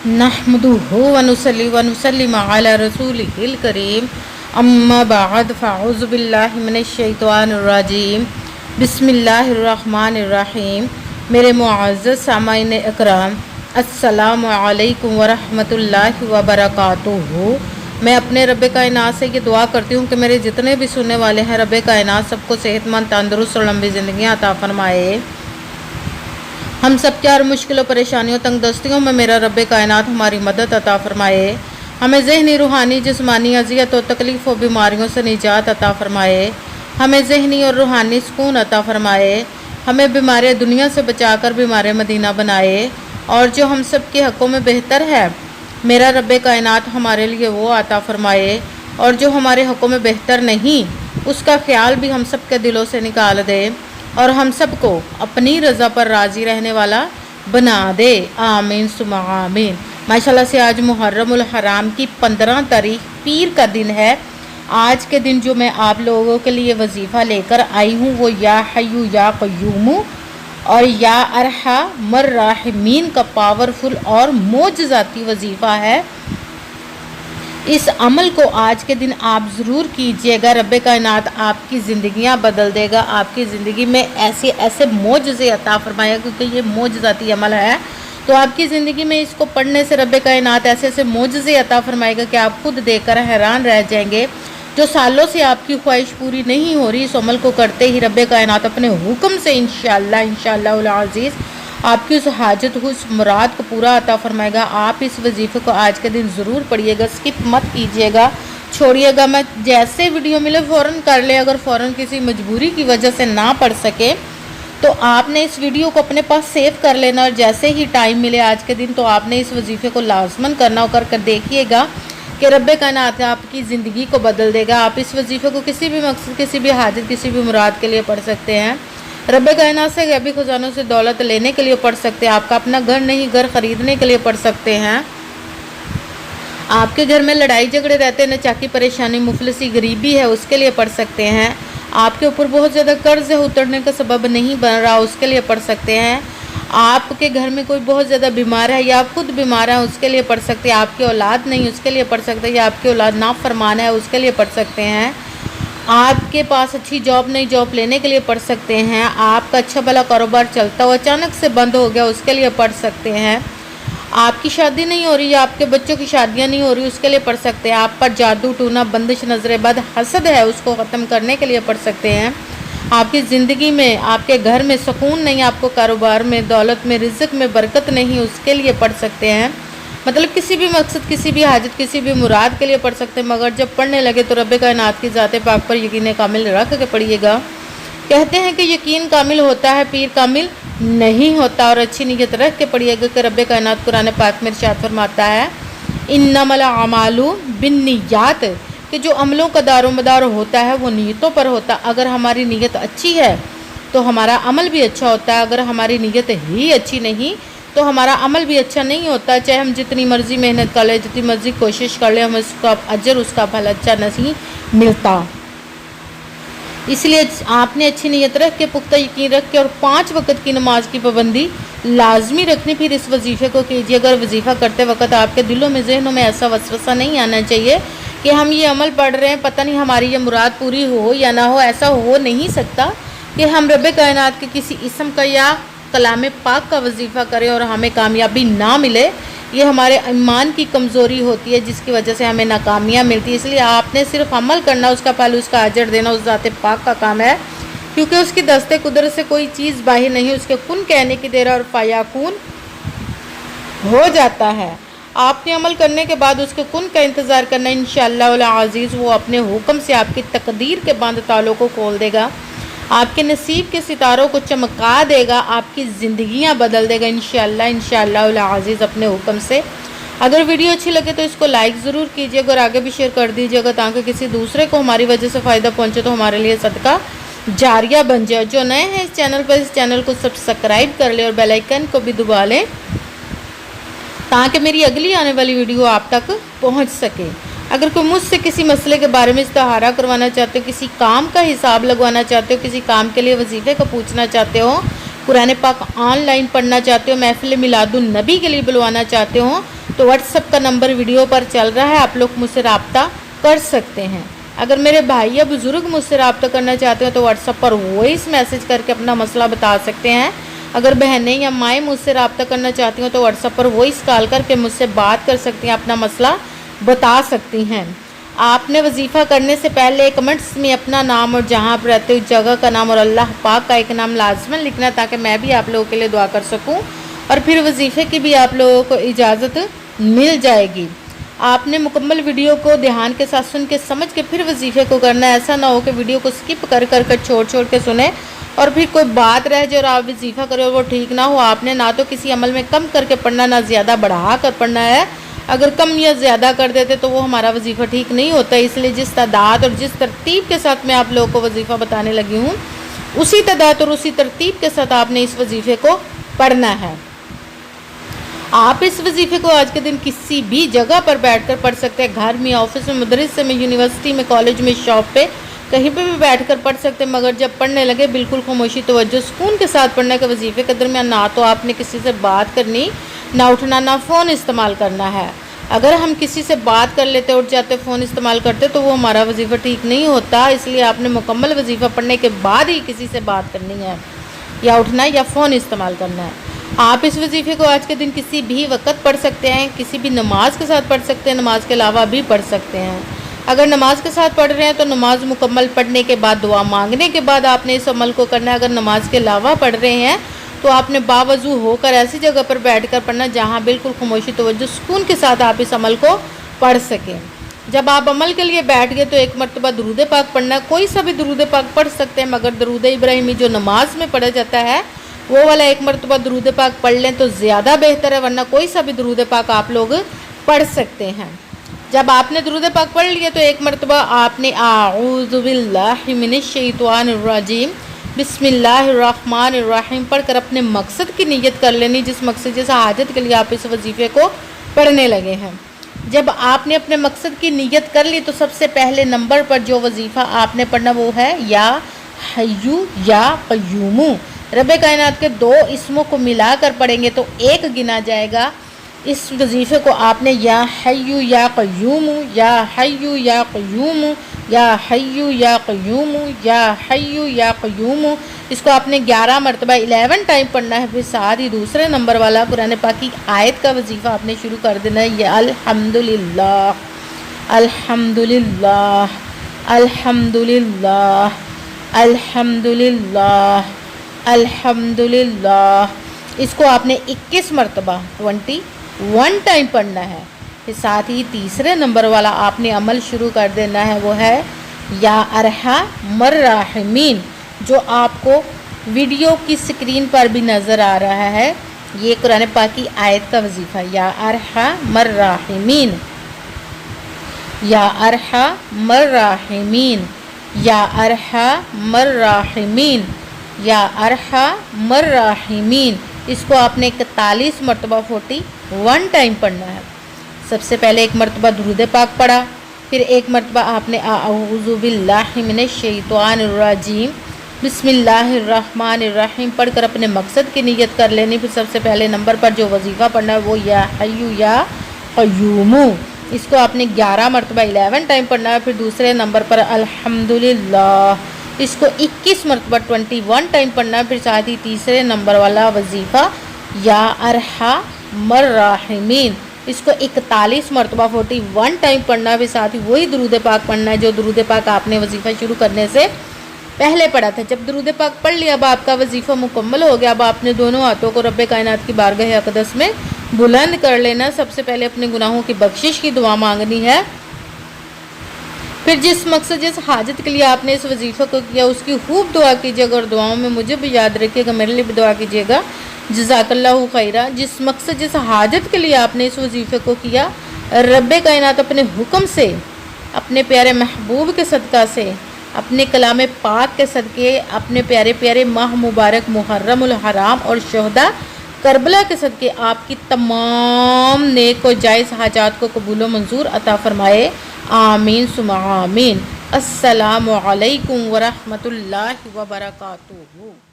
नहमदुहु व नुसल्ली व नुसल्लिम अला रसूलिहिल करीम अम्मा बाद फ़अऊज़ु बिल्लाहि मिनश शैतानिर रजीम बिस्मिल्लाहिर रहमानिर रहीम। मेरे मुअज़्ज़ज़ सामाईन इकराम, अस्सलामु अलैकुम व रहमतुल्लाहि व बरकातुहू। मैं अपने रब्बे कायनात से ये दुआ करती हूँ कि मेरे जितने भी सुनने वाले हैं, रब्बे कायनात सबको सेहतमंद, तंदुरुस्त और लंबी ज़िंदगी अता फरमाए। हम सब क्या मुश्किलों, परेशानियों, तंगदस्तियों में मेरा रब्बे कायनात हमारी मदद अता फरमाए। हमें ज़हनी, रूहानी, जिस्मानी अज़ियत और तकलीफ़ और बीमारियों से निजात अता फरमाए। हमें ज़हनी और रूहानी सुकून अता फरमाए। हमें बीमार दुनिया से बचाकर बीमार मदीना बनाए। और जो हम सब के हक़ों में बेहतर है, मेरा रब्बे कायनात हमारे लिए वो अता फरमाए। और जो हमारे हक़ों में बेहतर नहीं, उसका ख्याल भी हम सब के दिलों से निकाल दे और हम सबको अपनी रज़ा पर राज़ी रहने वाला बना दे। आमीन सुम्मा आमीन। माशाल्लाह से आज मुहर्रमुल हराम की 15 तारीख पीर का दिन है। आज के दिन जो मैं आप लोगों के लिए वजीफ़ा लेकर आई हूँ वो या हय्यू या क़य्यूम और या अरहमर राहिमीन का पावरफुल और मोजज़ाती वजीफ़ा है। इस अमल को आज के दिन आप ज़रूर कीजिएगा। रब्बे कायनात आपकी ज़िंदगियां बदल देगा, आपकी ज़िंदगी में ऐसे ऐसे मोजज़े अता फरमाएगा, क्योंकि ये मोजज़ाती अमल है। तो आपकी ज़िंदगी में इसको पढ़ने से रब्बे कायनात ऐसे ऐसे मोजज़े अता फरमाएगा कि आप खुद देखकर हैरान रह जाएंगे। जो सालों से आपकी ख्वाहिश पूरी नहीं हो रही, इस अमल को करते ही रब्बे कायनात अपने हुक्म से इंशाअल्लाह अज़ीज़ आपकी उस हाजत को, उस मुराद को पूरा अता फरमाएगा। आप इस वजीफ़े को आज के दिन ज़रूर पढ़िएगा, स्किप मत कीजिएगा, छोड़िएगा मत। जैसे वीडियो मिले फ़ौरन कर ले। अगर फ़ौरन किसी मजबूरी की वजह से ना पढ़ सके तो आपने इस वीडियो को अपने पास सेव कर लेना और जैसे ही टाइम मिले आज के दिन तो आपने इस वजीफ़े को लाजमन करना और कर देखिएगा कि रब्बे कायनात आपकी ज़िंदगी को बदल देगा। आप इस वजीफ़े को किसी भी मकसद, किसी भी हाजत, किसी भी मुराद के लिए पढ़ सकते हैं। रब्बे कायनात से गैबी खजानों से दौलत लेने के लिए पढ़ सकते हैं। आपका अपना घर नहीं, घर ख़रीदने के लिए पढ़ सकते हैं। आपके घर में लड़ाई झगड़े रहते हैं, नचाकी, परेशानी, मुफलिसी, गरीबी है, उसके लिए पढ़ सकते हैं। आपके ऊपर बहुत ज़्यादा कर्ज है, उतरने का सबब नहीं बन रहा, उसके लिए पढ़ सकते हैं। आपके घर में कोई बहुत ज़्यादा बीमार है या आप खुद बीमार है, उसके लिए पढ़ सकते हैं। आपकी औलाद नहीं, उसके लिए पढ़ सकते हैं। या आपकी औलाद नाफरमान है, उसके लिए पढ़ सकते हैं। आपके पास अच्छी जॉब नहीं, जॉब लेने के लिए पढ़ सकते हैं। आपका अच्छा भला कारोबार चलता हुआ अचानक से बंद हो गया, उसके लिए पढ़ सकते हैं। आपकी शादी नहीं हो रही या आपके बच्चों की शादियां नहीं हो रही, उसके लिए पढ़ सकते हैं। आप पर जादू, टूना, बंदिश, नजर बद, हसद है, उसको ख़त्म करने के लिए पढ़ सकते हैं। आपकी ज़िंदगी में, आपके घर में सुकून नहीं, आपको कारोबार में, दौलत में, रिज़्क़ में बरकत नहीं, उसके लिए पढ़ सकते हैं। मतलब किसी भी मकसद, किसी भी हाजत, किसी भी मुराद के लिए पढ़ सकते हैं। मगर जब पढ़ने लगे तो रब्बे कायनात की ज़ात पाक पर यकीन कामिल रख के पढ़िएगा। कहते हैं कि यकीन कामिल होता है, पीर कामिल नहीं होता। और अच्छी नीयत रख के पढ़िएगा कि रब्बे कायनात कुरान पाक में इरशाद फरमाता है, इन्नमल अमालु बिन्नियात, कि जो अमलों का दारोमदार होता है वो नीयतों पर होता है। अगर हमारी नीयत अच्छी है तो हमारा अमल भी अच्छा होता है। अगर हमारी नीयत ही अच्छी नहीं तो हमारा अमल भी अच्छा नहीं होता। चाहे हम जितनी मर्ज़ी मेहनत कर लें, जितनी मर्ज़ी कोशिश कर लें, हमें उसका अजर, उसका फल अच्छा नहीं मिलता। इसलिए आपने अच्छी नीयत रख के, पुख्ता यकीन रख के और 5 वक्त की नमाज की पाबंदी लाजमी रखनी। फिर इस वजीफ़े को कीजिए। अगर वजीफ़ा करते वक्त आपके दिलों में, जहनों में ऐसा वसवसा नहीं आना चाहिए कि हम ये अमल पढ़ रहे हैं, पता नहीं हमारी ये मुराद पूरी हो या ना हो। ऐसा हो नहीं सकता कि हम रब्बे कायनात के किसी इस्म का या कलाम पाक का वजीफ़ा करें और हमें कामयाबी ना मिले। ये हमारे ईमान की कमज़ोरी होती है जिसकी वजह से हमें नाकामियाँ मिलती है। इसलिए आपने सिर्फ अमल करना, उसका पहले उसका अजर देना उस ज़ात पाक का काम है, क्योंकि उसकी दस्ते कुदरत से कोई चीज़ बाहर नहीं। उसके कुन कहने की देर और फ़याकुन हो जाता है। आपने अमल करने के बाद उसके कुन का इंतज़ार करना। इंशाअल्लाह अज़ीज़ वो अपने हुक्म से आपकी तकदीर के बंद तालों को खोल देगा, आपके नसीब के सितारों को चमका देगा, आपकी ज़िंदगियां बदल देगा इंशाअल्लाह अज़ीज़ अपने हुक्म से। अगर वीडियो अच्छी लगे तो इसको लाइक ज़रूर कीजिएगा और आगे भी शेयर कर दीजिएगा ताकि किसी दूसरे को हमारी वजह से फ़ायदा पहुंचे तो हमारे लिए सदका जारिया बन जाए। जो नए हैं इस चैनल पर, इस चैनल को सब्सक्राइब कर ले और बेल आइकन को भी दबा लें ताकि मेरी अगली आने वाली वीडियो आप तक पहुँच सके। अगर कोई मुझसे किसी मसले के बारे में इस्तिहारा करवाना चाहते हो, किसी काम का हिसाब लगवाना चाहते हो, किसी काम के लिए वजीफ़े का पूछना चाहते हो, कुरान पाक ऑनलाइन पढ़ना चाहते हो, महफिल मिलादुन नबी के लिए बुलवाना चाहते हो, तो व्हाट्सएप का नंबर वीडियो पर चल रहा है, आप लोग मुझसे रब्ता कर सकते हैं। अगर मेरे भाई या बुज़ुर्ग मुझसे रब्ता करना चाहते हो तो व्हाट्सएप पर वॉइस मैसेज करके अपना मसला बता सकते हैं। अगर बहनें या माएँ मुझसे रब्ता करना चाहती हो तो व्हाट्सएप पर वॉइस कॉल करके मुझसे बात कर सकती हैं, अपना मसला बता सकती हैं। आपने वजीफ़ा करने से पहले कमेंट्स में अपना नाम और जहाँ पर रहते हो जगह का नाम और अल्लाह पाक का एक नाम लाजमन लिखना, ताकि मैं भी आप लोगों के लिए दुआ कर सकूं, और फिर वजीफ़े की भी आप लोगों को इजाज़त मिल जाएगी। आपने मुकम्मल वीडियो को ध्यान के साथ सुन के समझ के फिर वजीफ़े को करना है। ऐसा ना हो कि वीडियो को स्किप कर छोड़ के सुने और फिर कोई बात रह जाए और आप वजीफ़ा करें और वो ठीक ना हो। आपने ना तो किसी अमल में कम करके पढ़ना, ना ज़्यादा बढ़ा कर पढ़ना है। अगर कम या ज़्यादा कर देते तो वो हमारा वजीफ़ा ठीक नहीं होता। इसलिए जिस तादाद और जिस तरतीब के साथ मैं आप लोगों को वजीफ़ा बताने लगी हूँ, उसी तादाद और उसी तरतीब के साथ आपने इस वजीफ़े को पढ़ना है। आप इस वजीफ़े को आज के दिन किसी भी जगह पर बैठकर पढ़ सकते हैं। घर में, ऑफिस में, मदरसे में, यूनिवर्सिटी में, कॉलेज में, शॉप पे, कहीं पे भी बैठकर पढ़ सकते हैं। मगर जब पढ़ने लगे बिल्कुल खामोशी, तवज्जो, सुकून के साथ पढ़ने के वजीफ़े के दरमियान ना तो आपने किसी से बात करनी, ना उठना, ना फ़ोन इस्तेमाल करना है। अगर हम किसी से बात कर लेते, उठ जाते, फ़ोन इस्तेमाल करते तो वो हमारा वजीफ़ा ठीक नहीं होता। इसलिए आपने मुकम्मल वजीफ़ा पढ़ने के बाद ही किसी से बात करनी है, या उठना है या फ़ोन इस्तेमाल करना है। आप इस वजीफ़े को आज के दिन किसी भी वक्त पढ़ सकते हैं, किसी भी नमाज के साथ पढ़ सकते हैं, नमाज के अलावा भी पढ़ सकते हैं। अगर नमाज के साथ पढ़ रहे हैं तो नमाज मुकम्मल पढ़ने के बाद, दुआ मांगने के बाद आपने इस अमल को करना है। अगर नमाज के अलावा पढ़ रहे हैं तो आपने बावजू होकर ऐसी जगह पर बैठकर पढ़ना जहाँ बिल्कुल खामोशी, तवज्जो, सुकून के साथ आप इस अमल को पढ़ सकें। जब आप अमल के लिए बैठ गए तो एक मरतबा दुरूद पाक पढ़ना है। कोई सा भी दुरूद पाक पढ़ सकते हैं, मगर दुरूद इब्राहिमी जो नमाज में पढ़ा जाता है वो वाला एक मरतबा दुरूद पाक पढ़ लें तो ज़्यादा बेहतर है, वरना कोई सा भी दुरूद पाक आप लोग पढ़ सकते हैं। जब आपने दुरूद पाक पढ़ लिया तो एक मरतबा आपने आऊज़ु बिल्लाहि मिनश शैतानिर रजीम बिस्मिल्लाहिर्रहमानिर्रहीम पढ़कर अपने मकसद की नीयत कर लेनी, जिस मकसद, जिस हाजत के लिए आप इस वजीफ़े को पढ़ने लगे हैं। जब आपने अपने मकसद की नीयत कर ली तो सबसे पहले नंबर पर जो वजीफ़ा आपने पढ़ना वो है या हय्यू या क़य्यूमू। रब्बे कायनात के दो इसमों को मिलाकर पढ़ेंगे तो एक गिना जाएगा। इस वजीफ़े को आपने या हय्यू या क़य्यूमू, या हय्यू या क़य्यूमू, या हय्यू या क़य्यूमू, या हय्यू या क़य्यूमू, इसको आपने 11 मरतबा 11 टाइम पढ़ना है। फिर साथ ही दूसरे नंबर वाला कुरान पाक की आयत का वजीफ़ा आपने शुरू कर देना है, या अल्हम्दुलिल्लाह अल्हम्दुलिल्लाह अल्हम्दुलिल्लाह अल्हम्दुलिल्लाह अल्हम्दुलिल्लाह। इसको आपने 21 मरतबा 21 टाइम पढ़ना है। फिर साथ ही तीसरे नंबर वाला आपने अमल शुरू कर देना है, वो है या अरहमर राहिमीन, जो आपको वीडियो की स्क्रीन पर भी नज़र आ रहा है। ये कुरान पाक की आयत का वजीफ़ा, या अरहमर राहिमीन, या अरहमर राहिमीन, या अरहमर राहिमीन, या अरहमर राहिमीन। इसको आपने 41 मरतबा 41 टाइम पढ़ना है। सबसे पहले एक मरतबा दुरूद पाक पढ़ा, फिर एक मरतबा आपने आऊज़ु बिल्लाहि मिनश शैतानिर रजीम बिस्मिल्लाहिर्रहमानिर्रहीम पढ़कर अपने मकसद की नीयत कर लेनी। फिर सबसे पहले नंबर पर जो वजीफ़ा पढ़ना है वो या हय्यू या क़य्यूमू, इसको आपने 11 मरतबा 11 टाइम पढ़ना है। फिर दूसरे नंबर पर अल्हम्दुलिल्लाह, इसको 21 मरतबा 21 टाइम पढ़ना है। फिर साथ ही तीसरे नंबर वाला वजीफ़ा या अरहमर राहिमीन, इसको 41 मरतबा 41 टाइम पढ़ना है। फिर साथ ही वही दुरूद पाक पढ़ना है जो दुरूद पाक आपने वजीफ़ा शुरू करने से पहले पढ़ा था। जब दुरूद पाक पढ़ लिया, अब आपका वजीफ़ा मुकम्मल हो गया। अब आपने दोनों हाथों को रब्बे कायनात की बारगाह अक़दस में बुलंद कर लेना। सबसे पहले अपने गुनाहों की बख्शिश की दुआ मांगनी है। फिर जिस मकसद, जिस हाजत के लिए आपने इस वजीफ़े को किया उसकी खूब दुआ कीजिएगा और दुआओं में मुझे भी याद रखिएगा, मेरे लिए भी दुआ कीजिएगा। जज़ाकल्लाहु खैरा। जिस मकसद, जिस हाजत के लिए आपने इस वजीफ़े को किया, रब्बे कायनात अपने हुक्म से, अपने प्यारे महबूब के सदका से, अपने कलाम पाक के सदके, अपने प्यारे प्यारे माह मुबारक मुहर्रमुल हराम और शहदा करबला के सदके आपकी तमाम नेक और जायज़ हाजात को कबूल व मंजूर अता फ़रमाए। आमीन सुम्मा आमीन। अस्सलामु अलैकुम व रहमतुल्लाहि व बरकातुहू।